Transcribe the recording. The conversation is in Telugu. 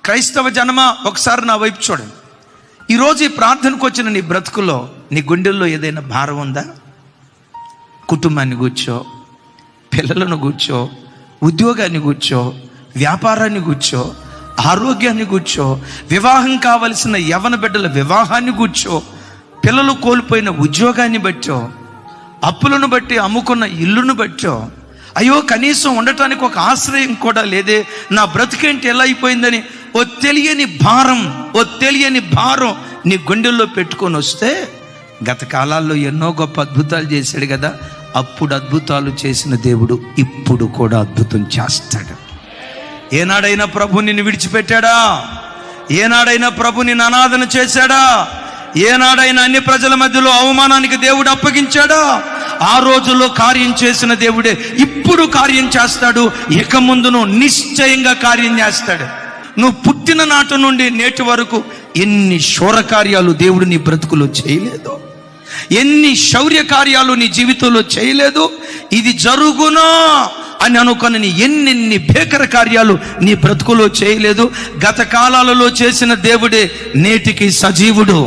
క్రైస్తవ జనమా, ఒకసారి నా వైపు చూడండి. ఈరోజు ఈ ప్రార్థనకు వచ్చిన నీ బ్రతుకులో, నీ గుండెల్లో ఏదైనా భారం ఉందా? కుటుంబాన్ని కూర్చో, పిల్లలను కూర్చో, ఉద్యోగాన్ని కూర్చో, వ్యాపారాన్ని కూర్చో, ఆరోగ్యాన్ని కూర్చో, వివాహం కావలసిన యవన బిడ్డల వివాహాన్ని కూర్చో, పిల్లలు కోల్పోయిన ఉద్యోగాన్ని బట్టో, అప్పులను బట్టి అమ్ముకున్న ఇల్లును బట్టో, అయ్యో కనీసం ఉండటానికి ఒక ఆశ్రయం కూడా లేదే, నా బ్రతుకేంటి ఎలా అయిపోయిందని ఓ తెలియని భారం నీ గుండెల్లో పెట్టుకొని వస్తే, గత కాలాల్లో ఎన్నో గొప్ప అద్భుతాలు చేశాడు కదా, అప్పుడు అద్భుతాలు చేసిన దేవుడు ఇప్పుడు కూడా అద్భుతం చేస్తాడు. ఏనాడైనా ప్రభు నిన్ను విడిచిపెట్టాడా? ఏనాడైనా ప్రభు నిన్ను అనాథన చేశాడా? ఏనాడైనా అన్ని ప్రజల మధ్యలో అవమానానికి దేవుడు అప్పగించాడా? ఆ రోజుల్లో కార్యం చేసిన దేవుడే ఇప్పుడు కార్యం చేస్తాడు. ఇక ముందును నిశ్చయంగా కార్యం చేస్తాడు. నువ్వు పుట్టిన నాటి నుండి నేటి వరకు ఎన్ని శౌర్య కార్యాలు దేవుడు నీ బ్రతుకులో చేయలేదు, ఎన్ని శౌర్య కార్యాలు నీ జీవితంలో చేయలేదు. ఇది జరుగునా అని అనుకుని ఎన్నెన్ని భీకర కార్యాలు నీ బ్రతుకులో చేయలేదు. గత కాలాలలో చేసిన దేవుడే నేటికి సజీవుడు.